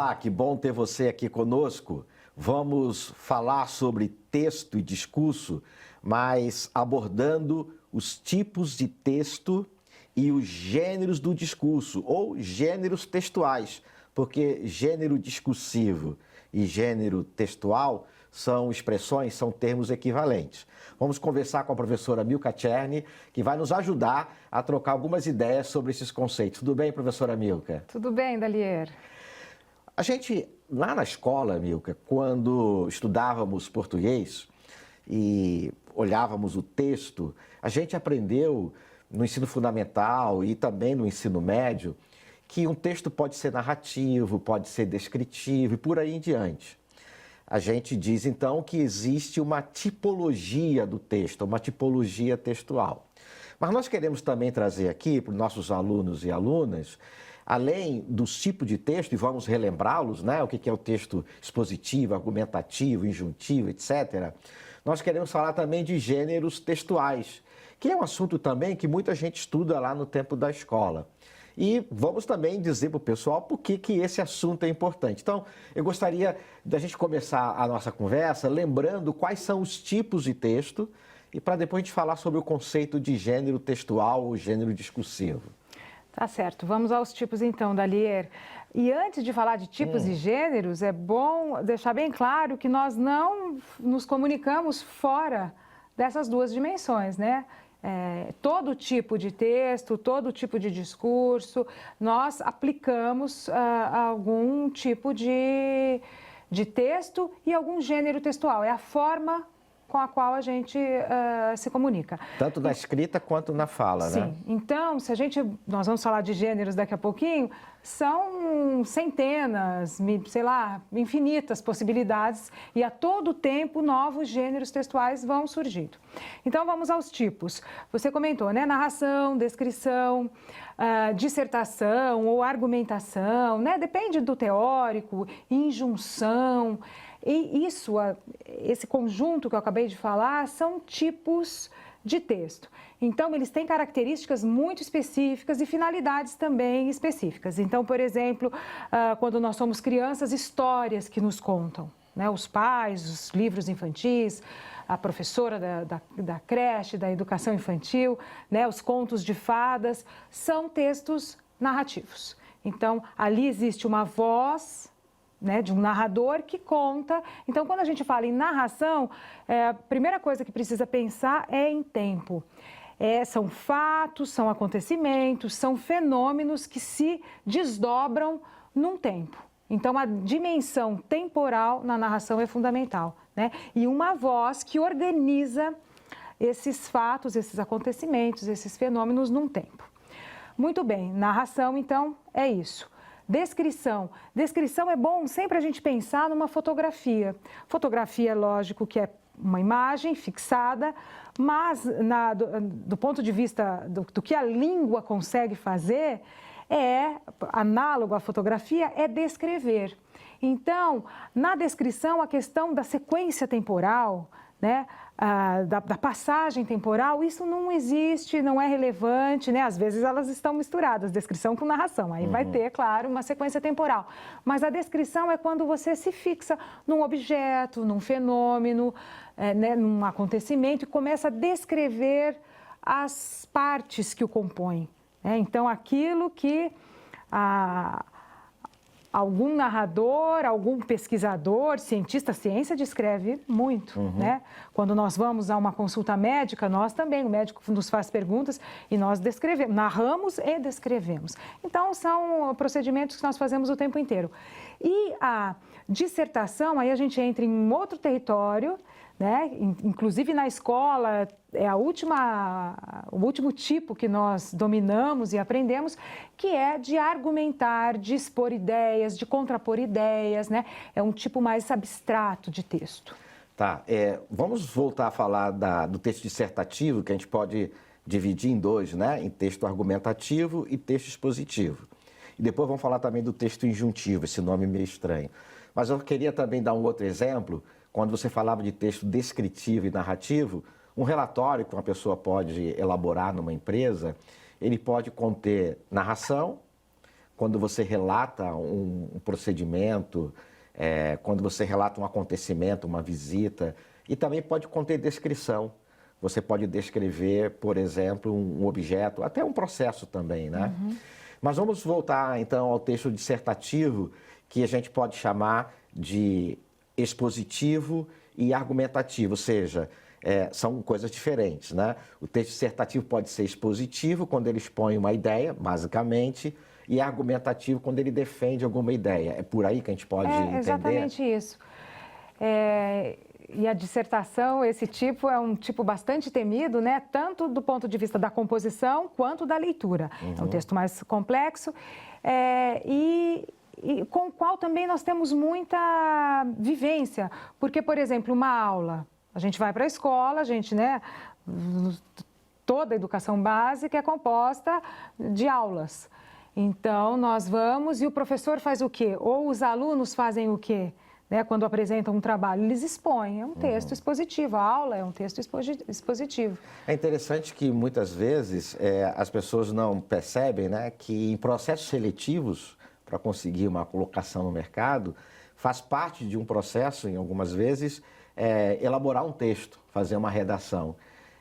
Olá, que bom ter você aqui conosco. Vamos falar sobre texto e discurso, mas abordando os tipos de texto e os gêneros do discurso, ou gêneros textuais, porque gênero discursivo e gênero textual são expressões, são termos equivalentes. Vamos conversar com a professora Milka Czerny, que vai nos ajudar a trocar algumas ideias sobre esses conceitos. Tudo bem, professora Milka? Tudo bem, Dalier. A gente, lá na escola, Milka, quando estudávamos português e olhávamos o texto, a gente aprendeu no ensino fundamental e também no ensino médio que um texto pode ser narrativo, pode ser descritivo e por aí em diante. A gente diz, então, que existe uma tipologia do texto, uma tipologia textual. Mas nós queremos também trazer aqui para os nossos alunos e alunas, além dos tipos de texto, e vamos relembrá-los, né? O que é o texto expositivo, argumentativo, injuntivo, etc. Nós queremos falar também de gêneros textuais, que é um assunto também que muita gente estuda lá no tempo da escola. E vamos também dizer para o pessoal por que esse assunto é importante. Então, eu gostaria da gente começar a nossa conversa lembrando quais são os tipos de texto e para depois a gente falar sobre o conceito de gênero textual ou gênero discursivo. Tá certo. Vamos aos tipos então, Dalier. E antes de falar de tipos e gêneros, é bom deixar bem claro que nós não nos comunicamos fora dessas duas dimensões, né? Todo tipo de texto, todo tipo de discurso, nós aplicamos algum tipo de texto e algum gênero textual. É a forma com a qual a gente se comunica. Tanto na escrita quanto na fala, Sim. né? Então, nós vamos falar de gêneros daqui a pouquinho, são centenas, sei lá, infinitas possibilidades e a todo tempo novos gêneros textuais vão surgindo. Então, vamos aos tipos. Você comentou, né? Narração, descrição, dissertação ou argumentação, né? Depende do teórico, injunção. E esse conjunto que eu acabei de falar são tipos de texto. Então, eles têm características muito específicas e finalidades também específicas. Então, por exemplo, quando nós somos crianças, histórias que nos contam, né? Os pais, os livros infantis, a professora da creche, da educação infantil, né? Os contos de fadas, são textos narrativos. Então, ali existe uma voz, né, de um narrador que conta. Então, quando a gente fala em narração, a primeira coisa que precisa pensar é em tempo. São fatos, são acontecimentos, são fenômenos que se desdobram num tempo. Então, a dimensão temporal na narração é fundamental, né? E uma voz que organiza esses fatos, esses acontecimentos, esses fenômenos num tempo. Muito bem, narração, então, é isso. Descrição. Descrição é bom sempre a gente pensar numa fotografia. Fotografia, lógico, que é uma imagem fixada, mas do ponto de vista do que a língua consegue fazer, análogo à fotografia, é descrever. Então, na descrição, a questão da sequência temporal, né, da passagem temporal, isso não existe, não é relevante, né? Às vezes elas estão misturadas, descrição com narração, aí vai ter, claro, uma sequência temporal. Mas a descrição é quando você se fixa num objeto, num fenômeno, né, num acontecimento e começa a descrever as partes que o compõem, né? Então, aquilo que algum narrador, algum pesquisador, cientista, a ciência descreve muito, né? Quando nós vamos a uma consulta médica, nós também, o médico nos faz perguntas e nós descrevemos, narramos e descrevemos. Então, são procedimentos que nós fazemos o tempo inteiro. E a dissertação, aí a gente entra em um outro território, né? Inclusive na escola, é o último tipo que nós dominamos e aprendemos, que é de argumentar, de expor ideias, de contrapor ideias, né? É um tipo mais abstrato de texto. Tá, vamos voltar a falar do texto dissertativo, que a gente pode dividir em dois, né? Em texto argumentativo e texto expositivo. E depois vamos falar também do texto injuntivo, esse nome meio estranho. Mas eu queria também dar um outro exemplo. Quando você falava de texto descritivo e narrativo, um relatório que uma pessoa pode elaborar numa empresa, ele pode conter narração, quando você relata um procedimento, quando você relata um acontecimento, uma visita, e também pode conter descrição. Você pode descrever, por exemplo, um objeto, até um processo também, né? Mas vamos voltar, então, ao texto dissertativo, que a gente pode chamar de expositivo e argumentativo, ou seja, são coisas diferentes, né? O texto dissertativo pode ser expositivo, quando ele expõe uma ideia, basicamente, e argumentativo, quando ele defende alguma ideia. É por aí que a gente pode entender? É exatamente isso. E a dissertação, esse tipo, é um tipo bastante temido, né? Tanto do ponto de vista da composição quanto da leitura. É um texto mais complexo e com o qual também nós temos muita vivência. Porque, por exemplo, uma aula, a gente vai para a escola, a gente, né? Toda a educação básica é composta de aulas. Então, nós vamos e o professor faz o quê? Ou os alunos fazem o quê? Né, quando apresentam um trabalho, eles expõem, é um texto expositivo, a aula é um texto expositivo. É interessante que muitas vezes as pessoas não percebem, né, que em processos seletivos, para conseguir uma colocação no mercado, faz parte de um processo, em algumas vezes, elaborar um texto, fazer uma redação.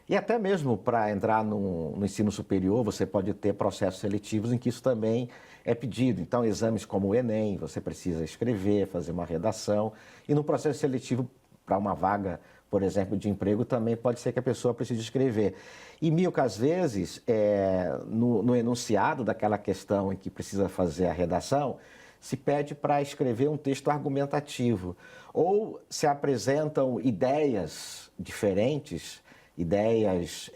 E até mesmo para entrar no ensino superior, você pode ter processos seletivos em que isso também é pedido. Então, exames como o Enem, você precisa escrever, fazer uma redação. E no processo seletivo, para uma vaga, por exemplo, de emprego, também pode ser que a pessoa precise escrever. E, Milka, às vezes, no enunciado daquela questão em que precisa fazer a redação, se pede para escrever um texto argumentativo. Ou se apresentam ideias diferentes, ideias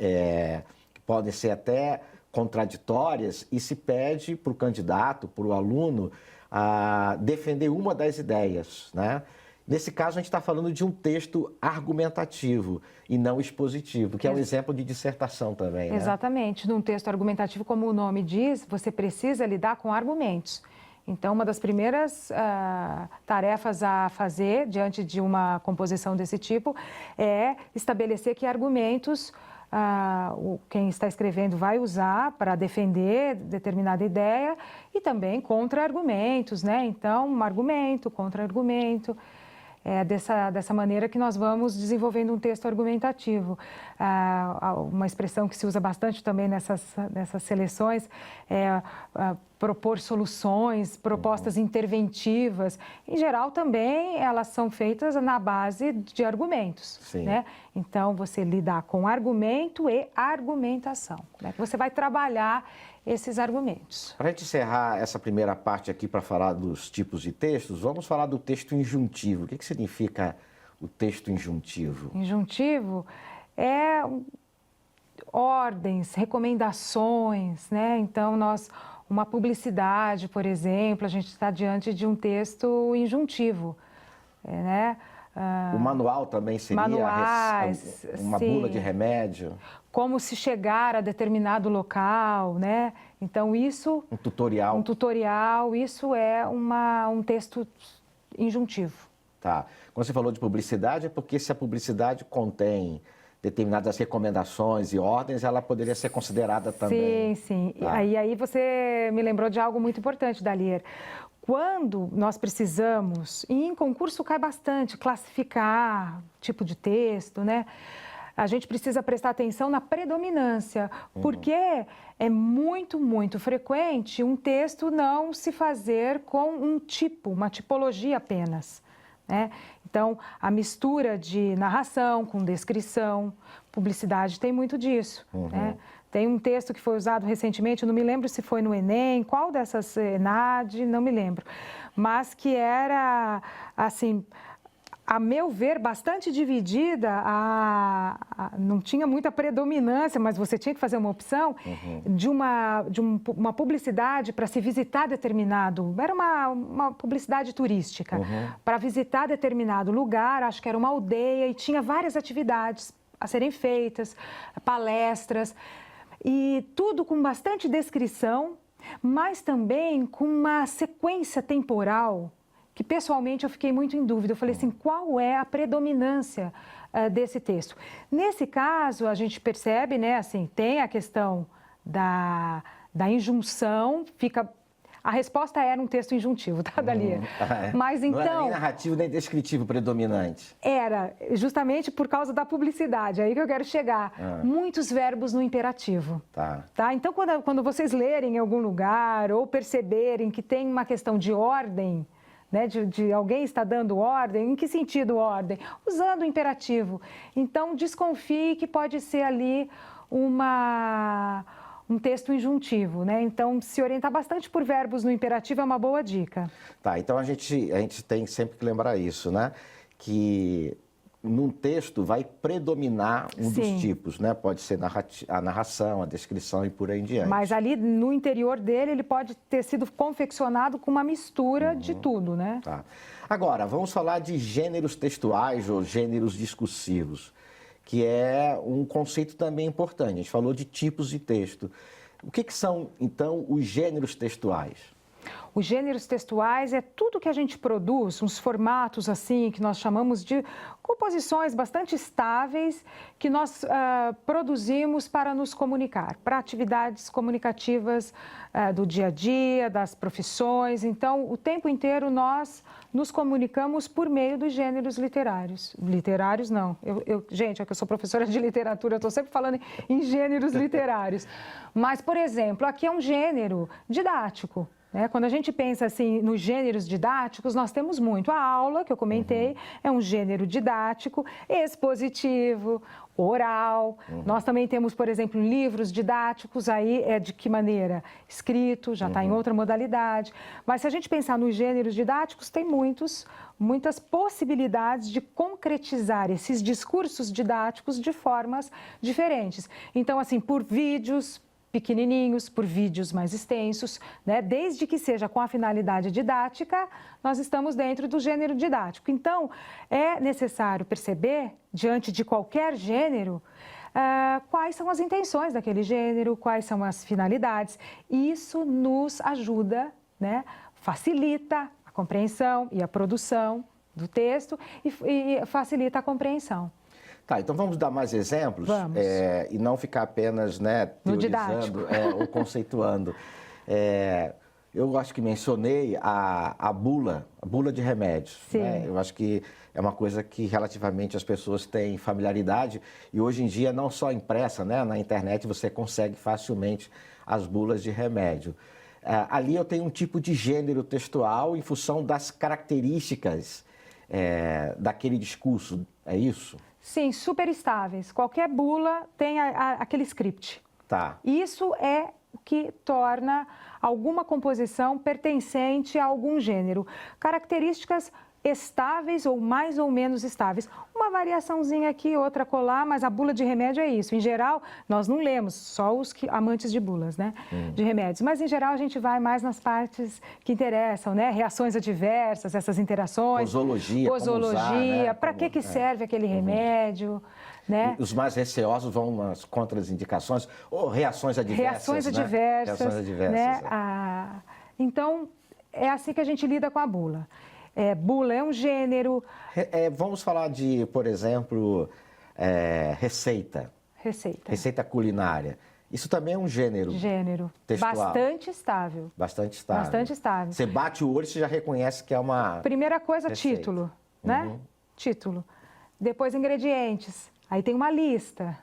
que podem ser até contraditórias, e se pede para o candidato, para o aluno, a defender uma das ideias, né? Nesse caso, a gente está falando de um texto argumentativo e não expositivo, que é um exemplo de dissertação também, né? Exatamente. Num texto argumentativo, como o nome diz, você precisa lidar com argumentos. Então, uma das primeiras tarefas a fazer diante de uma composição desse tipo é estabelecer que argumentos quem está escrevendo vai usar para defender determinada ideia e também contra-argumentos, né? Então, um argumento, contra-argumento. É dessa maneira que nós vamos desenvolvendo um texto argumentativo. Uma expressão que se usa bastante também nessas seleções é propor soluções, propostas interventivas. Em geral, também elas são feitas na base de argumentos. Sim. Né? Então, você lidar com argumento e argumentação. Né? Você vai trabalhar esses argumentos. Para a gente encerrar essa primeira parte aqui para falar dos tipos de textos, vamos falar do texto injuntivo. O que significa o texto injuntivo? Injuntivo é ordens, recomendações, né? Então, uma publicidade, por exemplo, a gente está diante de um texto injuntivo, né? O manual também seria manuais, uma sim. bula de remédio? Como se chegar a determinado local, né? Então, isso... Um tutorial? Um tutorial, isso é um texto injuntivo. Tá. Quando você falou de publicidade, é porque se a publicidade contém determinadas recomendações e ordens, ela poderia ser considerada também. Sim, sim. Tá. Aí você me lembrou de algo muito importante, Dalier. Quando nós precisamos, e em concurso cai bastante, classificar tipo de texto, né? A gente precisa prestar atenção na predominância, porque é muito, muito frequente um texto não se fazer com um tipo, uma tipologia apenas, né? Então, a mistura de narração com descrição, publicidade tem muito disso, né? Tem um texto que foi usado recentemente, eu não me lembro se foi no Enem, qual dessas ENAD, não me lembro, mas que era, assim, a meu ver, bastante dividida, não tinha muita predominância, mas você tinha que fazer uma opção de uma publicidade para se visitar determinado, era uma publicidade turística, para visitar determinado lugar, acho que era uma aldeia, e tinha várias atividades a serem feitas, palestras, e tudo com bastante descrição, mas também com uma sequência temporal que, pessoalmente, eu fiquei muito em dúvida. Eu falei assim, qual é a predominância desse texto? Nesse caso, a gente percebe, né, assim, tem a questão da injunção, fica A resposta era um texto injuntivo, tá, Dalia? Mas então... Não era nem narrativo nem descritivo predominante. Era, justamente por causa da publicidade, aí que eu quero chegar. Muitos verbos no imperativo. Tá? Então, quando vocês lerem em algum lugar ou perceberem que tem uma questão de ordem, né, de alguém está dando ordem, em que sentido ordem? Usando o imperativo. Então, desconfie que pode ser ali um texto injuntivo, né? Então, se orientar bastante por verbos no imperativo é uma boa dica. Tá, então a gente tem sempre que lembrar isso, né? Que num texto vai predominar um dos tipos, né? Pode ser a narração, a descrição e por aí em diante. Mas ali no interior dele, ele pode ter sido confeccionado com uma mistura de tudo, né? Tá. Agora, vamos falar de gêneros textuais ou gêneros discursivos, que é um conceito também importante. A gente falou de tipos de texto. O que são, então, os gêneros textuais? Os gêneros textuais é tudo que a gente produz, uns formatos assim, que nós chamamos de composições bastante estáveis, que nós produzimos para nos comunicar, para atividades comunicativas do dia a dia, das profissões. Então, o tempo inteiro nós nos comunicamos por meio dos gêneros literários. Literários, não. Gente, é que eu sou professora de literatura, eu estou sempre falando em gêneros literários. Mas, por exemplo, aqui é um gênero didático. Quando a gente pensa assim nos gêneros didáticos, nós temos muito. A aula, que eu comentei, é um gênero didático, expositivo, oral. Nós também temos, por exemplo, livros didáticos, aí é de que maneira? Escrito, já está em outra modalidade. Mas se a gente pensar nos gêneros didáticos, tem muitas possibilidades de concretizar esses discursos didáticos de formas diferentes. Então, assim, por vídeos pequenininhos, por vídeos mais extensos, né? Desde que seja com a finalidade didática, nós estamos dentro do gênero didático. Então, é necessário perceber, diante de qualquer gênero, quais são as intenções daquele gênero, quais são as finalidades. Isso nos ajuda, né? Facilita a compreensão e a produção do texto e facilita a compreensão. Tá, então vamos dar mais exemplos? Vamos. E não ficar apenas, né, teorizando ou conceituando. Eu acho que mencionei a bula de remédios. Sim. Né? Eu acho que é uma coisa que relativamente as pessoas têm familiaridade e hoje em dia não só impressa, né, na internet você consegue facilmente as bulas de remédio. Ali eu tenho um tipo de gênero textual em função das características daquele discurso, é isso? Sim, super estáveis. Qualquer bula tem aquele script. Tá. Isso é o que torna alguma composição pertencente a algum gênero. Características estáveis ou mais ou menos estáveis. Uma variaçãozinha aqui, outra colar, mas a bula de remédio é isso. Em geral, nós não lemos, só os amantes de bulas, né? De remédios. Mas, em geral, a gente vai mais nas partes que interessam, né? Reações adversas, essas interações. Posologia. Posologia, Né? para que serve aquele remédio, né? Os mais receosos vão nas contraindicações ou reações adversas. Reações adversas. Reações adversas. Né? Então, é assim que a gente lida com a bula. Bula é um gênero. Vamos falar de, por exemplo, receita. Receita culinária. Isso também é um gênero. Textual. Bastante estável. Bastante estável. Bastante estável. Você bate o olho e você já reconhece que é uma. Primeira coisa, receita. Título, né? Título. Depois, ingredientes. Aí tem uma lista.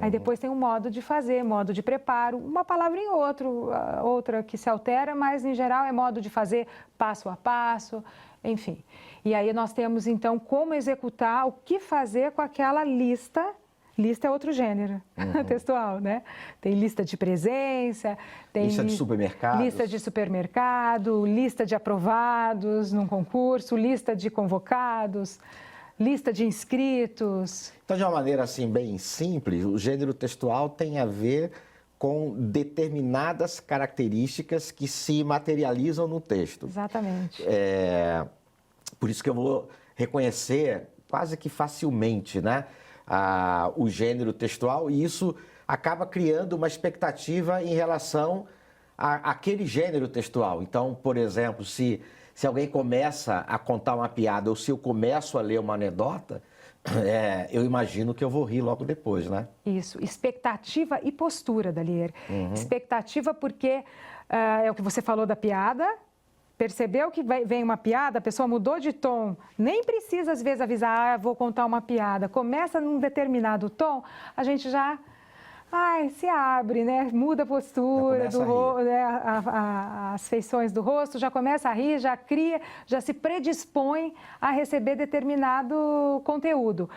Aí depois tem um modo de fazer, modo de preparo, uma palavra em outra que se altera, mas em geral é modo de fazer passo a passo, enfim. E aí nós temos então como executar, o que fazer com aquela lista. Lista é outro gênero textual, né? Tem lista de presença, tem lista de supermercados. Lista de supermercado, lista de aprovados num concurso, lista de convocados. Lista de inscritos. Então, de uma maneira assim bem simples, o gênero textual tem a ver com determinadas características que se materializam no texto. Exatamente. Por isso que eu vou reconhecer quase que facilmente, né, o gênero textual e isso acaba criando uma expectativa em relação àquele gênero textual. Então, por exemplo, se alguém começa a contar uma piada ou se eu começo a ler uma anedota, eu imagino que eu vou rir logo depois, né? Isso, expectativa e postura, Dalier. Expectativa porque é o que você falou da piada, percebeu que vem uma piada, a pessoa mudou de tom, nem precisa às vezes avisar, vou contar uma piada, começa num determinado tom, a gente já... se abre, né? Muda a postura, as feições do rosto, já começa a rir, já cria, já se predispõe a receber determinado conteúdo.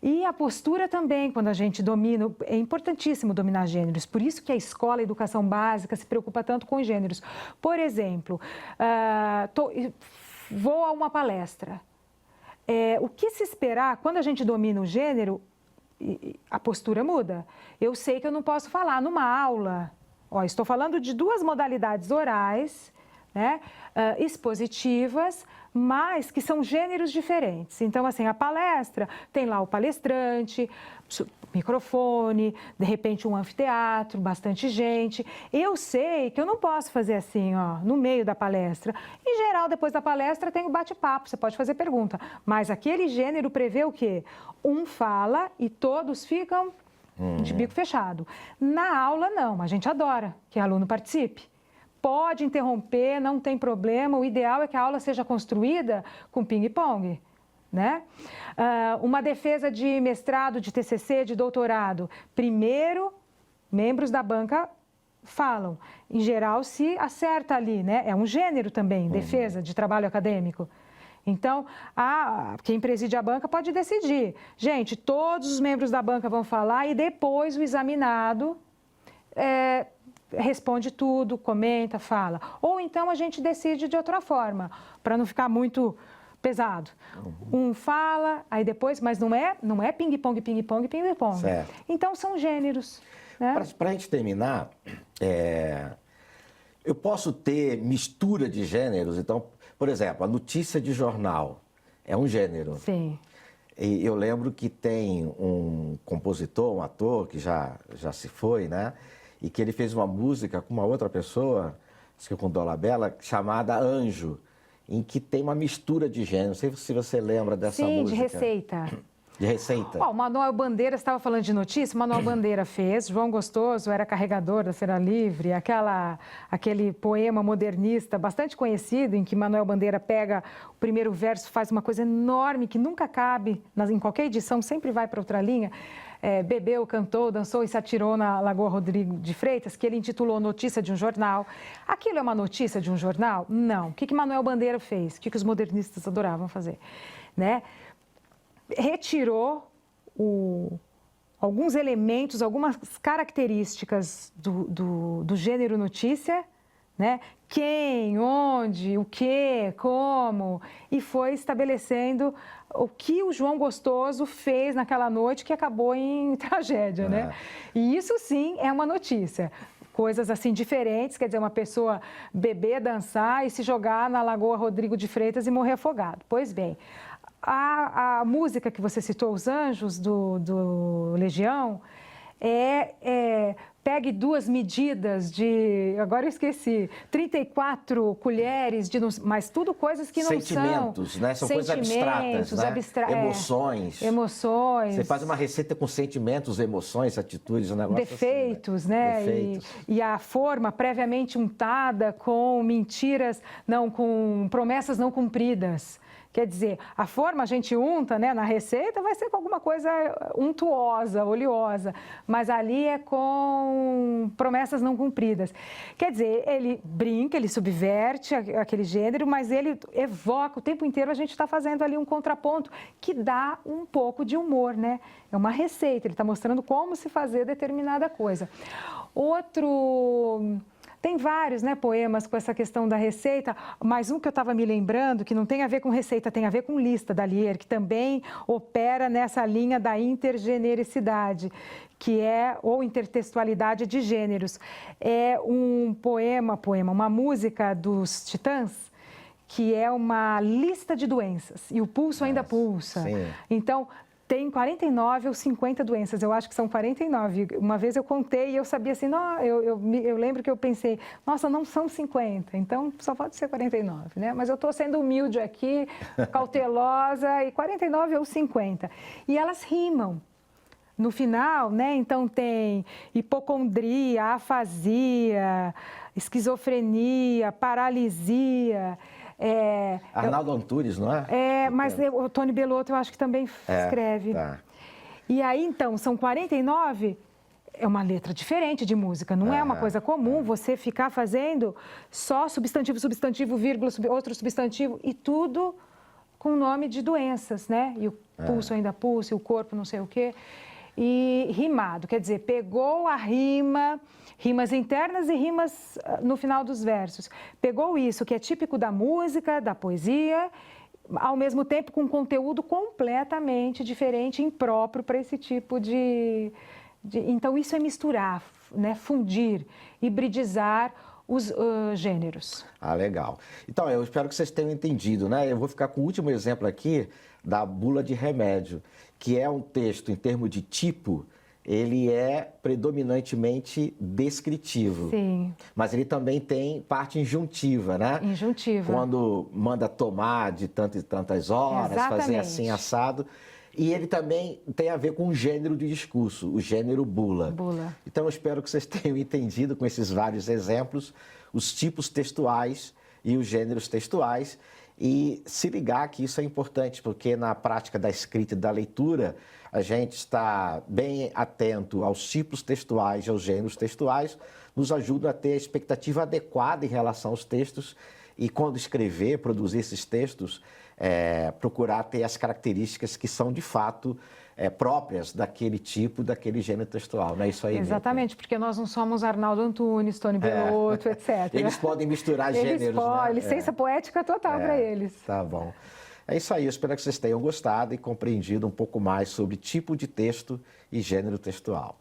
E a postura também, quando a gente domina, é importantíssimo dominar gêneros, por isso que a escola, a educação básica, se preocupa tanto com gêneros. Por exemplo, vou a uma palestra. O que se esperar, quando a gente domina o gênero, a postura muda. Eu sei que eu não posso falar numa aula. Estou falando de duas modalidades orais, né, expositivas, mas que são gêneros diferentes. Então, assim, a palestra tem lá o palestrante, microfone, de repente um anfiteatro, bastante gente. Eu sei que eu não posso fazer assim, no meio da palestra. Em geral, depois da palestra tem o bate-papo, você pode fazer pergunta. Mas aquele gênero prevê o quê? Um fala e todos ficam de bico fechado. Na aula, não. A gente adora que o aluno participe. Pode interromper, não tem problema. O ideal é que a aula seja construída com ping-pong, né? Uma defesa de mestrado, de TCC, de doutorado. Primeiro, membros da banca falam. Em geral, se acerta ali, né? É um gênero também, defesa de trabalho acadêmico. Então, quem preside a banca pode decidir. Gente, todos os membros da banca vão falar e depois o examinado responde tudo, comenta, fala. Ou então a gente decide de outra forma, para não ficar muito pesado. Um fala, aí depois, mas não é ping-pong, ping-pong, ping-pong. Certo. Então são gêneros. Né? Para a gente terminar, eu posso ter mistura de gêneros. Então, por exemplo, a notícia de jornal é um gênero. Sim. E eu lembro que tem um compositor, um ator que já se foi, né? E que ele fez uma música com uma outra pessoa, acho que com Dolabella, chamada Anjo, em que tem uma mistura de gêneros. Não sei se você lembra dessa música. Sim, de receita. De receita. O Manuel Bandeira, você estava falando de notícia, o Manuel Bandeira fez, João Gostoso era carregador da Feira Livre, aquele poema modernista bastante conhecido, em que Manuel Bandeira pega o primeiro verso, faz uma coisa enorme que nunca cabe, em qualquer edição, sempre vai para outra linha. Bebeu, cantou, dançou e se atirou na Lagoa Rodrigo de Freitas, que ele intitulou Notícia de um Jornal. Aquilo é uma notícia de um jornal? Não. O que Manuel Bandeira fez? O que os modernistas adoravam fazer? Né? Retirou alguns elementos, algumas características do gênero notícia, né? Quem, onde, o que, como, e foi estabelecendo o que o João Gostoso fez naquela noite que acabou em tragédia, né? E isso sim é uma notícia. Coisas assim diferentes, quer dizer, uma pessoa beber, dançar e se jogar na Lagoa Rodrigo de Freitas e morrer afogado. Pois bem, a música que você citou, Os Anjos, do Legião, pegue duas medidas de, agora eu esqueci, 34 colheres, mas tudo coisas que não sentimentos, né? São coisas abstratas, né? Emoções. Emoções. Você faz uma receita com sentimentos, emoções, atitudes, um negócio defeitos, assim, né? Defeitos. E a forma previamente untada com mentiras, com promessas não cumpridas. Quer dizer, a forma a gente unta, né, na receita vai ser com alguma coisa untuosa, oleosa, mas ali é com promessas não cumpridas. Quer dizer, ele brinca, ele subverte aquele gênero, mas ele evoca, o tempo inteiro a gente está fazendo ali um contraponto que dá um pouco de humor, né? É uma receita, ele está mostrando como se fazer determinada coisa. Tem vários, né, poemas com essa questão da receita, mas um que eu estava me lembrando, que não tem a ver com receita, tem a ver com lista, Dalier, que também opera nessa linha da intergenericidade, que ou intertextualidade de gêneros. É um uma música dos Titãs, que é uma lista de doenças, e o pulso ainda pulsa. Sim. Então, tem 49 ou 50 doenças, eu acho que são 49. Uma vez eu contei e eu sabia assim, não, eu lembro que eu pensei, nossa, não são 50, então só pode ser 49, né? Mas eu estou sendo humilde aqui, cautelosa, e 49 ou 50. E elas rimam. No final, né, então tem hipocondria, afasia, esquizofrenia, paralisia. Arnaldo Antunes, não é? Mas o Tony Bellotto eu acho que também escreve. Tá. E aí, então, são 49, é uma letra diferente de música, não é uma coisa comum você ficar fazendo só substantivo, substantivo, vírgula, outro substantivo e tudo com nome de doenças, né? E o pulso ainda pulso, e o corpo não sei o quê. E rimado, quer dizer, pegou a rima, rimas internas e rimas no final dos versos. Pegou isso que é típico da música, da poesia, ao mesmo tempo com conteúdo completamente diferente, impróprio para esse tipo de... Então, isso é misturar, né? Fundir, hibridizar os gêneros. Ah, legal. Então, eu espero que vocês tenham entendido, né? Eu vou ficar com o último exemplo aqui da bula de remédio, que é um texto, em termos de tipo, ele é predominantemente descritivo. Sim. Mas ele também tem parte injuntiva, né? Injuntiva. Quando manda tomar de tantas e tantas horas, Exatamente. fazer assim, assado. E ele também tem a ver com o gênero de discurso, o gênero bula. Bula. Então, eu espero que vocês tenham entendido com esses vários exemplos os tipos textuais e os gêneros textuais. E se ligar que isso é importante, porque na prática da escrita e da leitura, a gente está bem atento aos tipos textuais e aos gêneros textuais, nos ajuda a ter a expectativa adequada em relação aos textos e, quando escrever, produzir esses textos, procurar ter as características que são, de fato, próprias daquele tipo, daquele gênero textual. Não é isso aí? Exatamente, porque nós não somos Arnaldo Antunes, Tony Bellotto, etc. Eles podem misturar gêneros, né? Licença poética total para eles. Tá bom. É isso aí, eu espero que vocês tenham gostado e compreendido um pouco mais sobre tipo de texto e gênero textual.